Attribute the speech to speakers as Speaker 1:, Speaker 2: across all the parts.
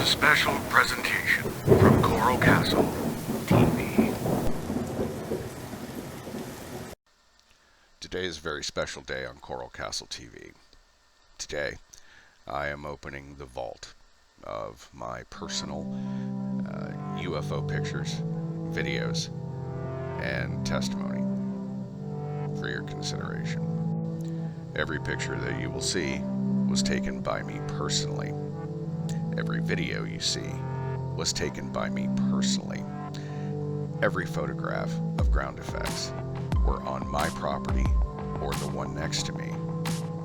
Speaker 1: a special presentation from Coral Castle TV.
Speaker 2: Today is a very special day on Coral Castle TV. Today, I am opening the vault of my personal UFO pictures, videos, and testimony for your consideration. Every picture that you will see was taken by me personally. Every video you see was taken by me personally. Every photograph of ground effects were on my property or the one next to me,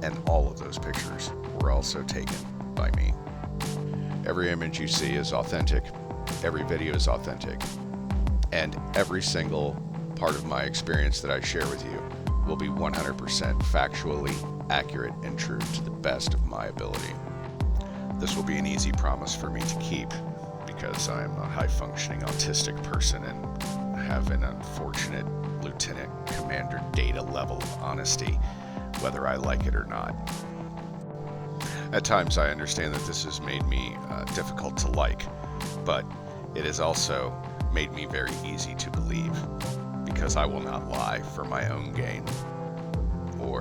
Speaker 2: and all of those pictures were also taken by me. Every image you see is authentic, every video is authentic, and every single part of my experience that I share with you will be 100% factually accurate and true to the best of my ability. This will be an easy promise for me to keep because I am a high-functioning autistic person and have an unfortunate lieutenant commander data level of honesty, whether I like it or not. At times I understand that this has made me difficult to like, but it has also made me very easy to believe because I will not lie for my own gain or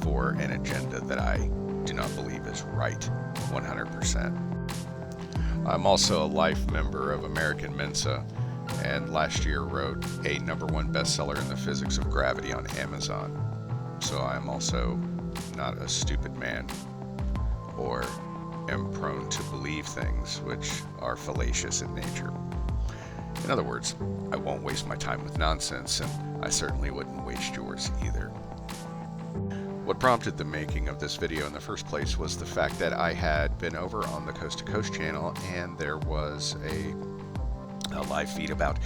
Speaker 2: for an agenda that I do not believe is right 100%. I'm also a life member of American Mensa, and last year wrote a #1 bestseller in the physics of gravity on Amazon. So I am also not a stupid man or am prone to believe things which are fallacious in nature. In other words, I won't waste my time with nonsense, and I certainly wouldn't waste yours either. What prompted the making of this video in the first place was the fact that I had been over on the Coast to Coast channel, and there was a live feed about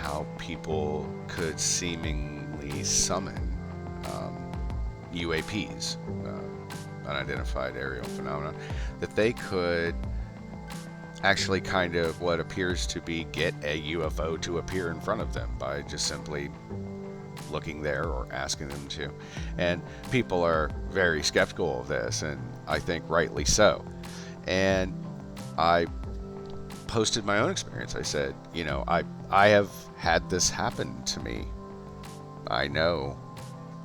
Speaker 2: how people could seemingly summon UAPs, unidentified aerial phenomena, that they could actually kind of what appears to be get a UFO to appear in front of them by just simply looking there or asking them to. And people are very skeptical of this, and I think rightly so. And I posted my own experience. I said, you know, I have had this happen to me. I know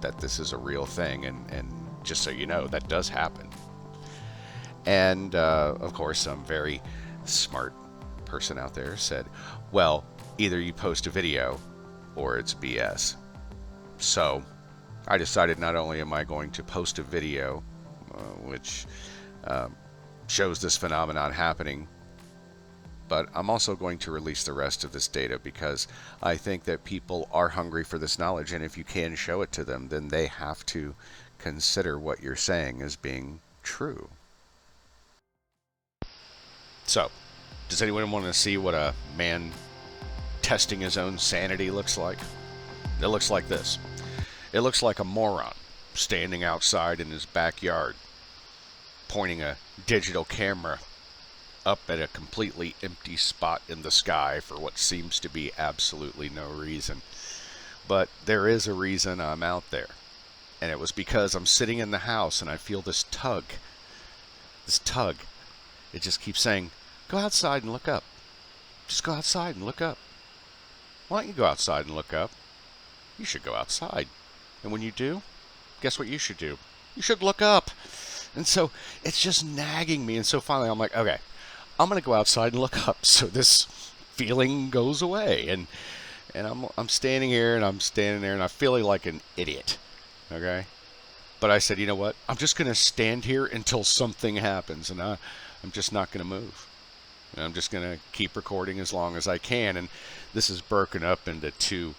Speaker 2: that this is a real thing, and just so you know, that does happen. And of course, some very smart person out there said, well, either you post a video or it's BS. So I decided not only am I going to post a video which shows this phenomenon happening, but I'm also going to release the rest of this data because I think that people are hungry for this knowledge, and if you can show it to them, then they have to consider what you're saying as being true. So, does anyone want to see what a man testing his own sanity looks like? It looks like this. It looks like a moron standing outside in his backyard, pointing a digital camera up at a completely empty spot in the sky for what seems to be absolutely no reason. But there is a reason I'm out there. And it was because I'm sitting in the house and I feel this tug. This tug. It just keeps saying, go outside and look up. Just go outside and look up. Why don't you go outside and look up? You should go outside. And when you do, guess what you should do? You should look up. And so it's just nagging me. And so finally I'm like, okay, I'm going to go outside and look up. So this feeling goes away. And I'm standing here and I'm standing there and I'm feeling like an idiot. Okay? But I said, you know what? I'm just going to stand here until something happens. And I'm just not going to move. And I'm just going to keep recording as long as I can. And this is broken up into two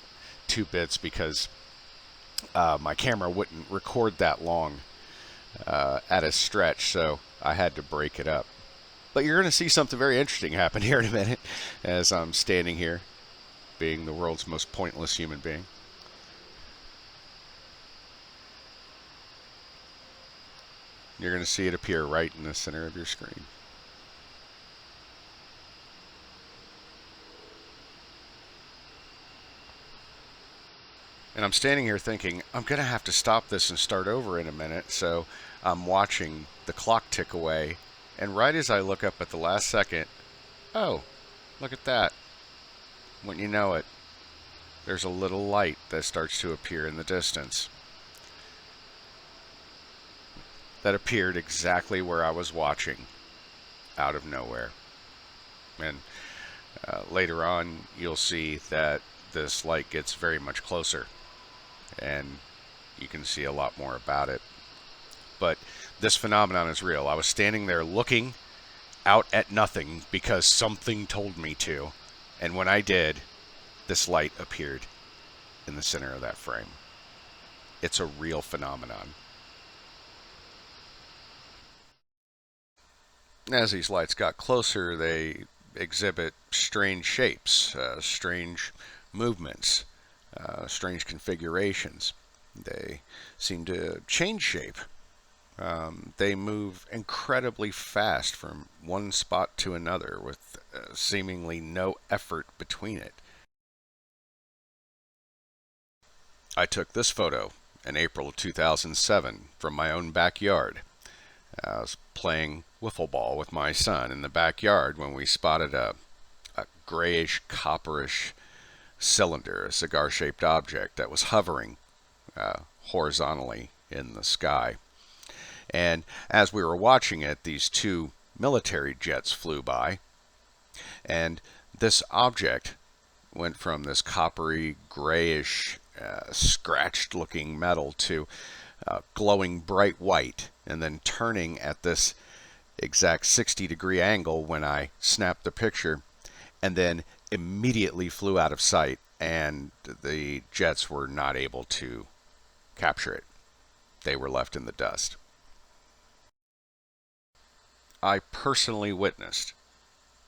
Speaker 2: bits because my camera wouldn't record that long at a stretch, so I had to break it up. But you're going to see something very interesting happen here in a minute as I'm standing here being the world's most pointless human being. You're going to see it appear right in the center of your screen. And I'm standing here thinking, I'm going to have to stop this and start over in a minute. So I'm watching the clock tick away. And right as I look up at the last second, Oh, look at that. Wouldn't you know it, there's a little light that starts to appear in the distance. That appeared exactly where I was watching, out of nowhere. And later on, you'll see that this light gets very much closer, and you can see a lot more about it. But this phenomenon is real. I was standing there looking out at nothing because something told me to, and when I did, this light appeared in the center of that frame. It's a real phenomenon. As these lights got closer, they exhibit strange shapes, strange movements, strange configurations. They seem to change shape. They move incredibly fast from one spot to another with seemingly no effort between it. I took this photo in April of 2007 from my own backyard. I was playing wiffle ball with my son in the backyard when we spotted a grayish, copperish cylinder, a cigar-shaped object that was hovering horizontally in the sky. And as we were watching it, these two military jets flew by, and this object went from this coppery, grayish, scratched-looking metal to glowing bright white, and then turning at this exact 60-degree angle when I snapped the picture, and then immediately flew out of sight, and the jets were not able to capture it. They were left in the dust. I personally witnessed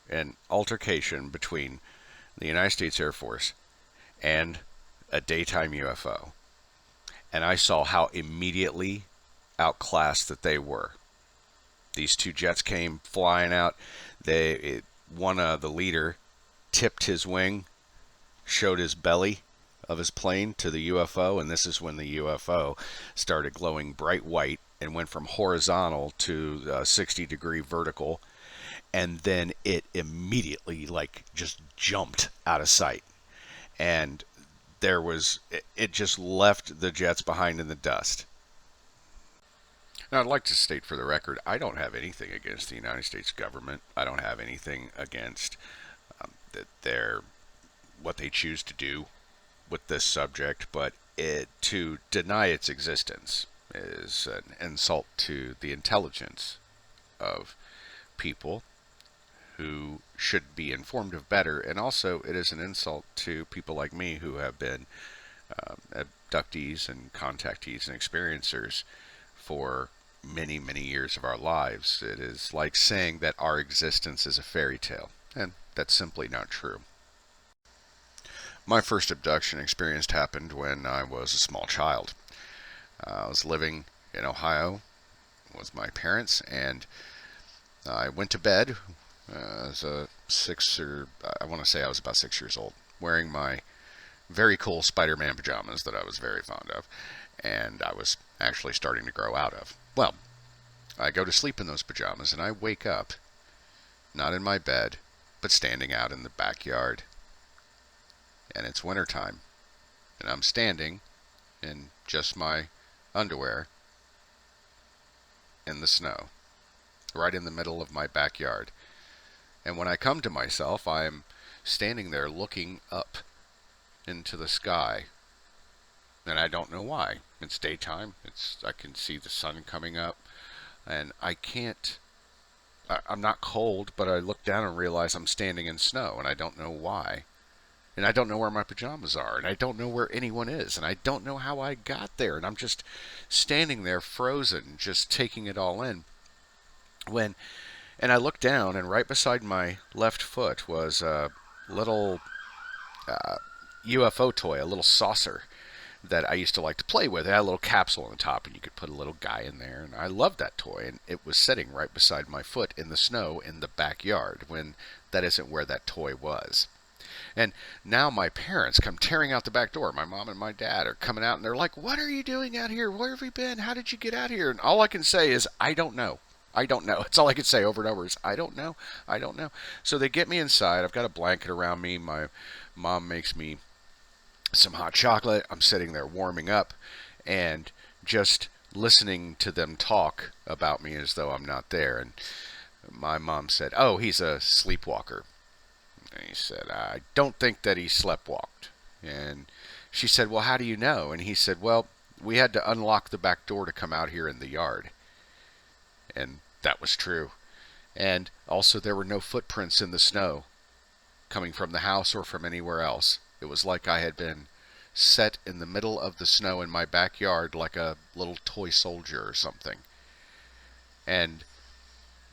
Speaker 2: an altercation between the United States Air Force and a daytime UFO, and I saw how immediately outclassed that they were. These two jets came flying out. The leader tipped his wing, showed his belly of his plane to the UFO, and this is when the UFO started glowing bright white and went from horizontal to 60-degree vertical, and then it immediately just jumped out of sight, and it just left the jets behind in the dust. Now, I'd like to state for the record, I don't have anything against the United States government. I don't have anything against what they choose to do with this subject, but to deny its existence is an insult to the intelligence of people who should be informed of better, and also it is an insult to people like me who have been abductees and contactees and experiencers for many, many years of our lives. It is like saying that our existence is a fairy tale, and that's simply not true. My first abduction experience happened when I was a small child. I was living in Ohio with my parents, and I went to bed as I want to say I was about 6 years old, wearing my very cool Spider-Man pajamas that I was very fond of, and I was actually starting to grow out of. Well, I go to sleep in those pajamas, and I wake up, not in my bed, but standing out in the backyard. And it's wintertime, and I'm standing in just my underwear in the snow, right in the middle of my backyard. And when I come to myself, I'm standing there looking up into the sky, and I don't know why. It's daytime. I can see the sun coming up, and I'm not cold, but I look down and realize I'm standing in snow, and I don't know why. And I don't know where my pajamas are, and I don't know where anyone is, and I don't know how I got there, and I'm just standing there frozen, just taking it all in. And I look down, and right beside my left foot was a little UFO toy, a little saucer that I used to like to play with. It had a little capsule on the top, and you could put a little guy in there, and I loved that toy, and it was sitting right beside my foot in the snow in the backyard, when that isn't where that toy was. And now my parents come tearing out the back door. My mom and my dad are coming out, and they're like, "What are you doing out here? Where have you been? How did you get out here?" And all I can say is, I don't know. I don't know. It's all I could say over and over is, I don't know. I don't know. So they get me inside. I've got a blanket around me. My mom makes me some hot chocolate. I'm sitting there warming up and just listening to them talk about me as though I'm not there. And my mom said, "Oh, he's a sleepwalker." And he said, "I don't think that he sleptwalked." And she said, "Well, how do you know?" And he said, "Well, we had to unlock the back door to come out here in the yard." And that was true. And also, there were no footprints in the snow coming from the house or from anywhere else. It was like I had been set in the middle of the snow in my backyard like a little toy soldier or something. And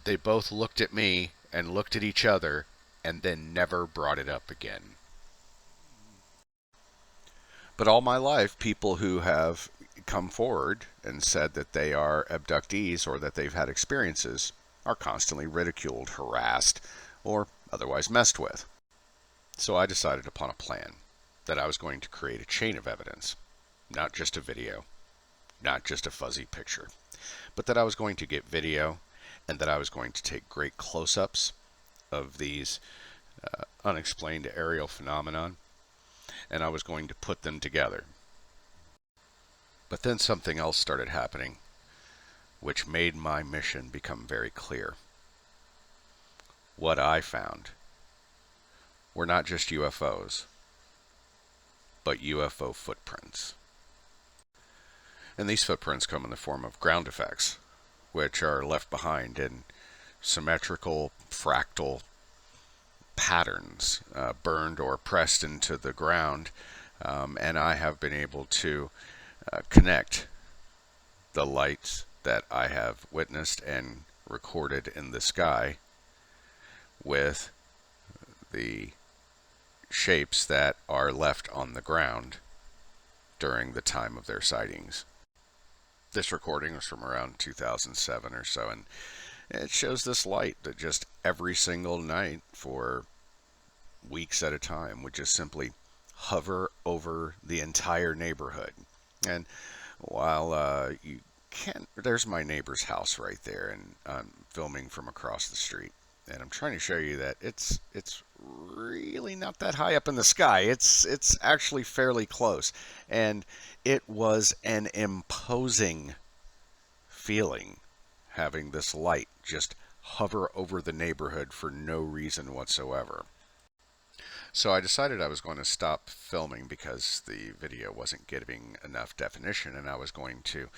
Speaker 2: they both looked at me and looked at each other and then never brought it up again. But all my life, people who have come forward and said that they are abductees or that they've had experiences are constantly ridiculed, harassed, or otherwise messed with. So I decided upon a plan that I was going to create a chain of evidence, not just a video, not just a fuzzy picture, but that I was going to get video and that I was going to take great close-ups of these unexplained aerial phenomenon, and I was going to put them together. But then something else started happening, which made my mission become very clear. What I found were not just UFOs, but UFO footprints. And these footprints come in the form of ground effects, which are left behind in symmetrical, fractal patterns, burned or pressed into the ground. And I have been able to connect the lights that I have witnessed and recorded in the sky with the shapes that are left on the ground during the time of their sightings. This recording was from around 2007 or so, and it shows this light that just every single night for weeks at a time would just simply hover over the entire neighborhood. And while you can't, there's my neighbor's house right there, and I'm filming from across the street. And I'm trying to show you that it's really not that high up in the sky. It's actually fairly close, and it was an imposing feeling having this light just hover over the neighborhood for no reason whatsoever. So I decided I was going to stop filming because the video wasn't giving enough definition, and I was going to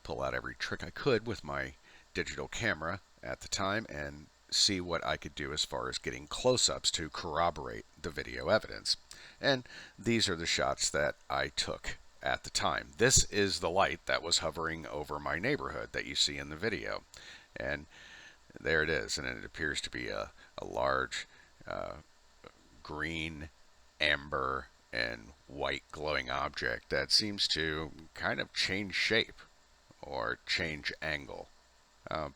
Speaker 2: pull out every trick I could with my digital camera at the time and see what I could do as far as getting close-ups to corroborate the video evidence. And these are the shots that I took at the time. This is the light that was hovering over my neighborhood that you see in the video. And there it is, and it appears to be a large green, amber, and white glowing object that seems to kind of change shape or change angle.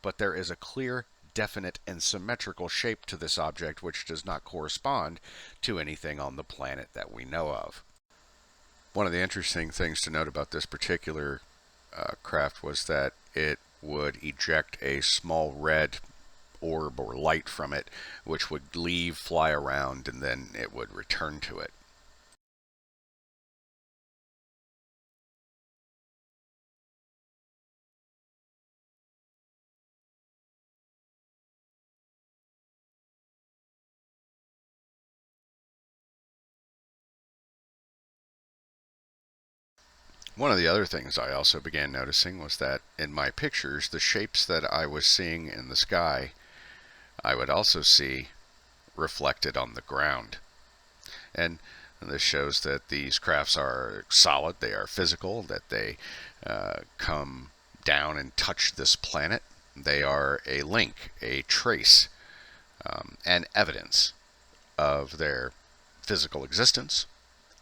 Speaker 2: But there is a clear, definite, and symmetrical shape to this object which does not correspond to anything on the planet that we know of. One of the interesting things to note about this particular craft was that it would eject a small red orb or light from it, which would leave, fly around, and then it would return to it. One of the other things I also began noticing was that in my pictures, the shapes that I was seeing in the sky, I would also see reflected on the ground. And this shows that these crafts are solid, they are physical, that they come down and touch this planet. They are a link, a trace, and evidence of their physical existence,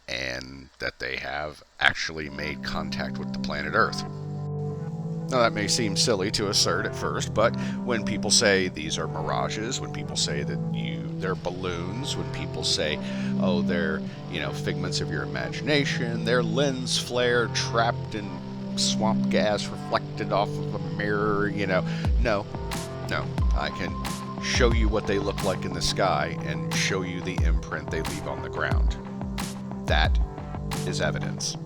Speaker 2: and that they have actually made contact with the planet Earth. Now, that may seem silly to assert at first, but when people say these are mirages, when people say that they're balloons, when people say, oh, they're, figments of your imagination, they're lens flare trapped in swamp gas reflected off of a mirror, no. No, I can show you what they look like in the sky and show you the imprint they leave on the ground. That is evidence.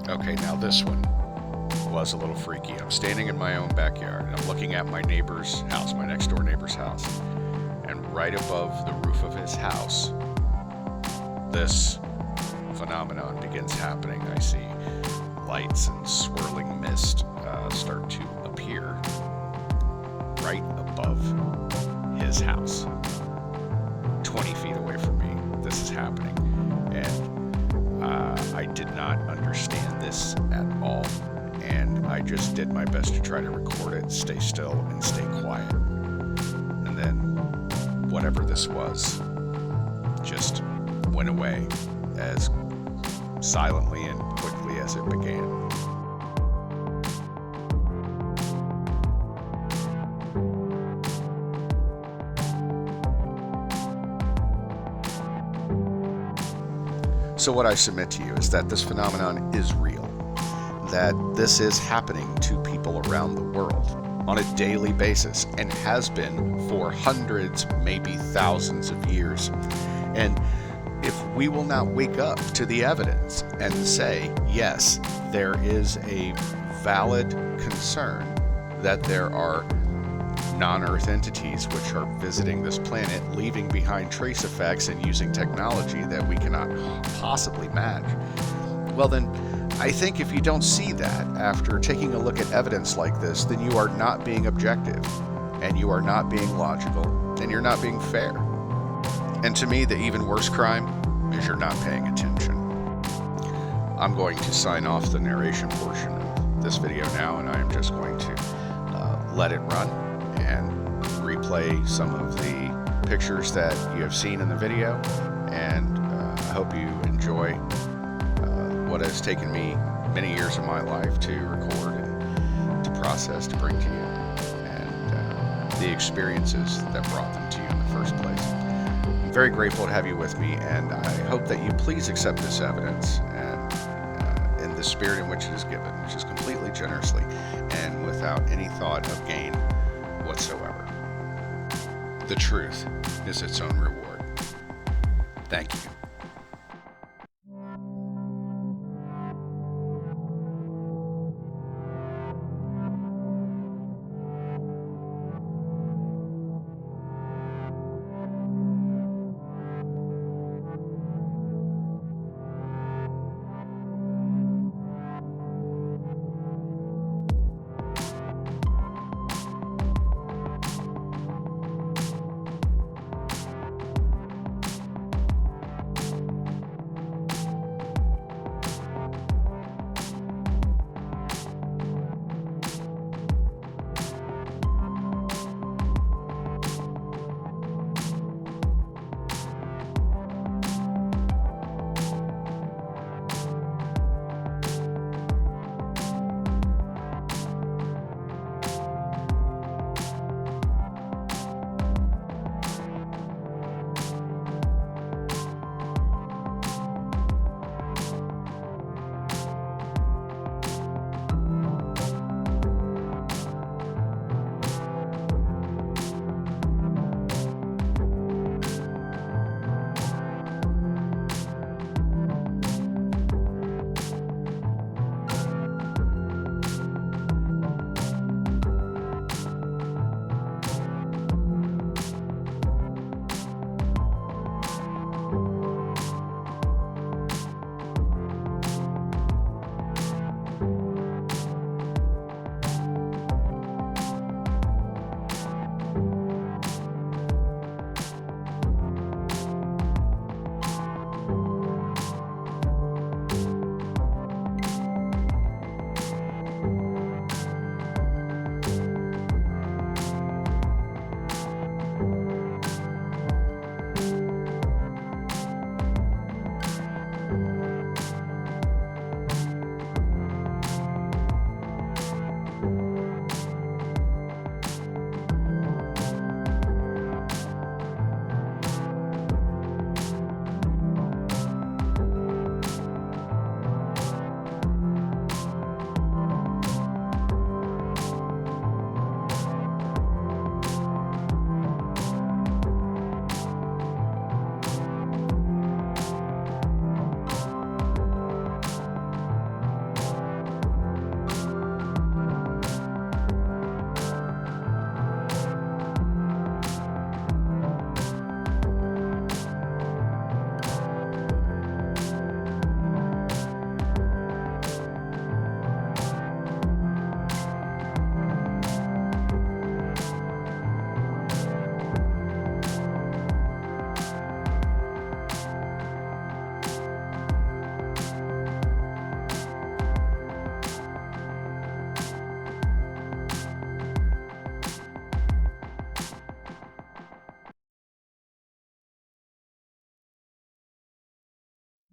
Speaker 2: Okay, now this one was a little freaky. I'm standing in my own backyard and I'm looking at my neighbor's house, my next door neighbor's house. And right above the roof of his house, this phenomenon begins happening. I see lights and swirling mist start to appear right above his house. 20 feet away from me, this is happening. And I did not understand this at all. And I just did my best to try to record it, stay still, and stay quiet. And then whatever this was just went away as silently and quickly as it began. So what I submit to you is that this phenomenon is real, that this is happening to people around the world on a daily basis and has been for hundreds, maybe thousands of years. And if we will not wake up to the evidence and say, yes, there is a valid concern that there are non-Earth entities which are visiting this planet, leaving behind trace effects and using technology that we cannot possibly match, well then, I think if you don't see that after taking a look at evidence like this, then you are not being objective, and you are not being logical, and you're not being fair. And to me, the even worse crime is you're not paying attention. I'm going to sign off the narration portion of this video now, and I am just going to let it run and replay some of the pictures that you have seen in the video, and I hope you enjoy what has taken me many years of my life to record and to process, to bring to you, and the experiences that brought them to you in the first place. I'm very grateful to have you with me, and I hope that you please accept this evidence and in the spirit in which it is given, which is completely generously and without any thought of gain whatsoever. The truth is its own reward. Thank you.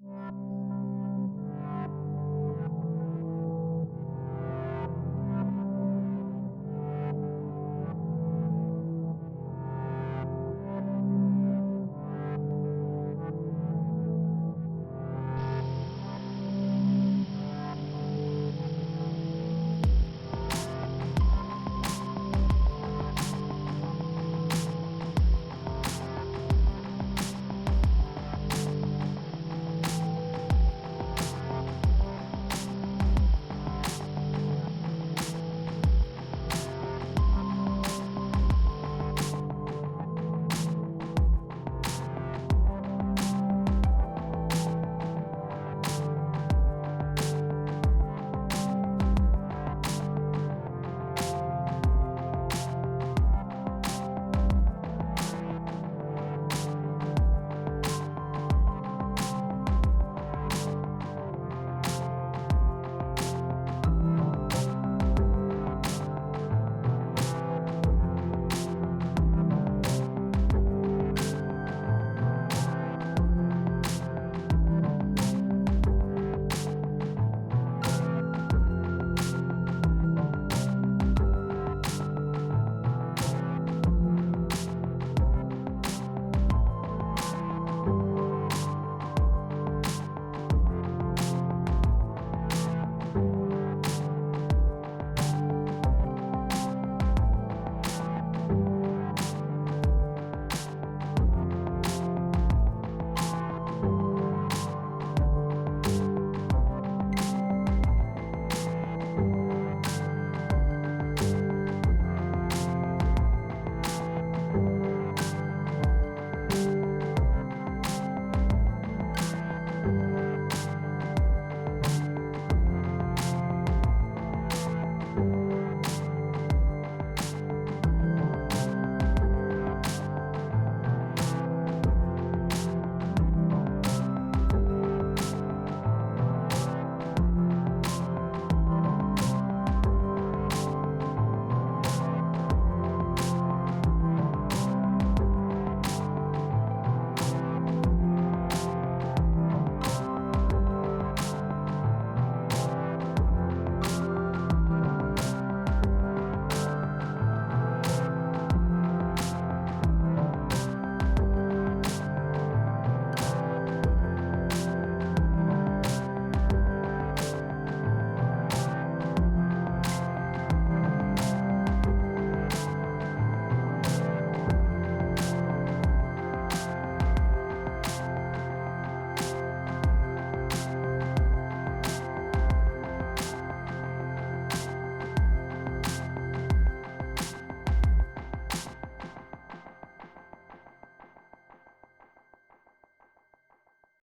Speaker 3: you.